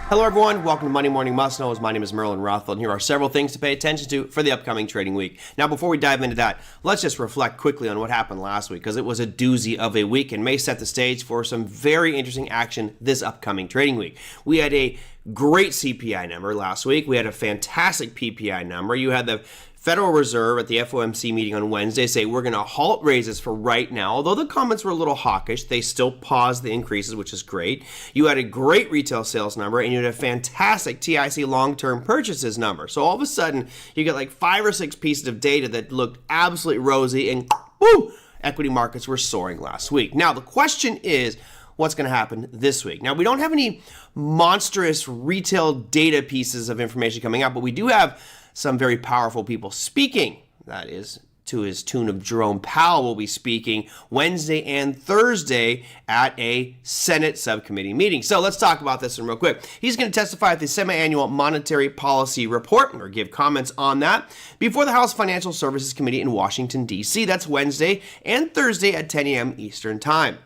Hello everyone, welcome to Monday Morning Must Knows. My name is Merlin Rothfeld, and here are several things to pay attention to for the upcoming trading week. Now before we dive into that, let's just reflect quickly on what happened last week, because it was a doozy of a week and may set the stage for some very interesting action this upcoming trading week. We had a great CPI number last week. We had a fantastic PPI number. You had the Federal Reserve at the FOMC meeting on Wednesday say we're going to halt raises for right now. Although the comments were a little hawkish, they still paused the increases, which is great. You had a great retail sales number, and you had a fantastic TIC long-term purchases number. So all of a sudden, you get like 5 or 6 pieces of data that looked absolutely rosy, and woo, equity markets were soaring last week. Now, the question is, what's going to happen this week? Now, we don't have any monstrous retail data pieces of information coming out, but we do have some very powerful people speaking. That is to his tune of Jerome Powell will be speaking Wednesday and Thursday at a Senate subcommittee meeting. So let's talk about this one real quick. He's going to testify at the semi-annual monetary policy report or give comments on that before the House Financial Services Committee in Washington, D.C. That's Wednesday and Thursday at 10 a.m. Eastern Time.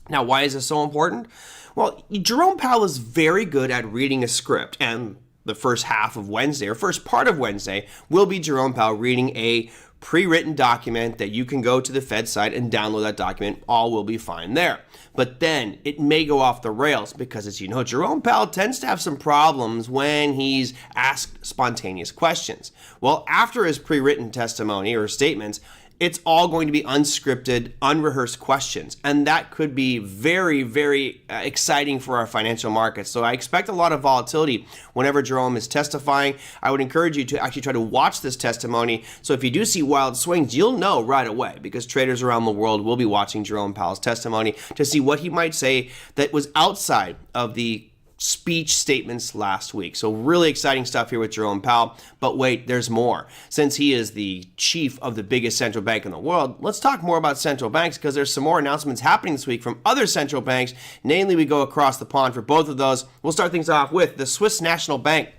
Now, why is this so important? Well, Jerome Powell is very good at reading a script, and the first half of Wednesday, or first part of Wednesday, will be Jerome Powell reading a pre-written document that you can go to the Fed site and download that document. All will be fine there. But then it may go off the rails because, as you know, Jerome Powell tends to have some problems when he's asked spontaneous questions. Well, after his pre-written testimony or statements, it's all going to be unscripted, unrehearsed questions. And that could be very, very exciting for our financial markets. So I expect a lot of volatility whenever Jerome is testifying. I would encourage you to actually try to watch this testimony. So if you do see wild swings, you'll know right away, because traders around the world will be watching Jerome Powell's testimony to see what he might say that was outside of the speech statements last week. So really exciting stuff here with Jerome Powell. But wait, there's more. Since he is the chief of the biggest central bank in the world, let's talk more about central banks, because there's some more announcements happening this week from other central banks. Namely, we go across the pond for both of those. We'll start things off with the Swiss National Bank.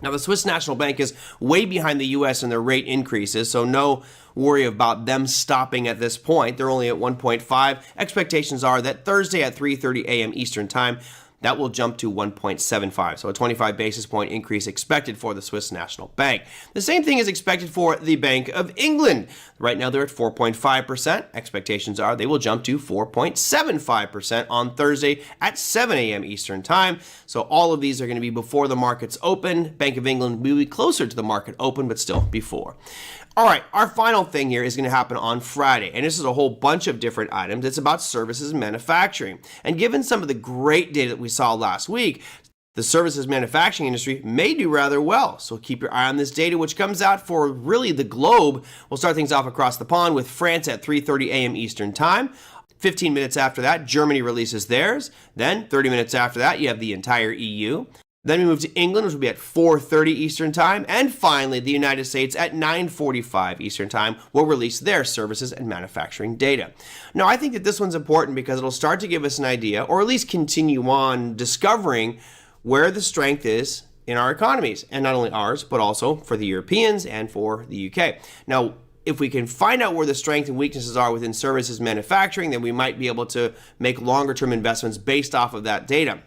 Now, the Swiss National Bank is way behind the U.S. in their rate increases, so no worry about them stopping at this point. They're only at 1.5. Expectations are that Thursday at 3:30 a.m. Eastern Time, that will jump to 1.75. So a 25 basis point increase expected for the Swiss National Bank. The same thing is expected for the Bank of England. Right now they're at 4.5%. Expectations are they will jump to 4.75% on Thursday at 7 a.m. Eastern Time. So all of these are going to be before the markets open. Bank of England will be closer to the market open, but still before. All right, our final thing here is going to happen on Friday, and this is a whole bunch of different items. It's about services and manufacturing. And given some of the great data that we saw last week, the services manufacturing industry may do rather well. So keep your eye on this data, which comes out for really the globe. We'll start things off across the pond with France at 3:30 a.m. Eastern Time. 15 minutes after that, Germany releases theirs. Then 30 minutes after that, you have the entire EU. Then we move to England, which will be at 4:30 Eastern Time. And finally, the United States at 9:45 Eastern Time will release their services and manufacturing data. Now, I think that this one's important because it'll start to give us an idea, or at least continue on discovering where the strength is in our economies. And not only ours, but also for the Europeans and for the UK. Now, if we can find out where the strengths and weaknesses are within services manufacturing, then we might be able to make longer-term investments based off of that data.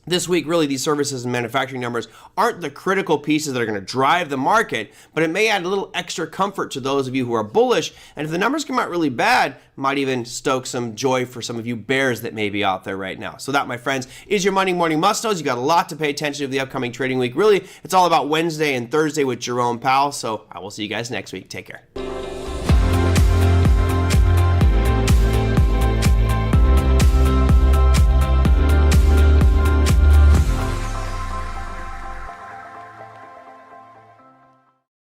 This week, really, these services and manufacturing numbers aren't the critical pieces that are going to drive the market, but it may add a little extra comfort to those of you who are bullish. And if the numbers come out really bad, it might even stoke some joy for some of you bears that may be out there right now. So that, my friends, is your Monday Morning Must-Knows. You got a lot to pay attention to the upcoming trading week. Really, it's all about Wednesday and Thursday with Jerome Powell. So I will see you guys next week. Take care.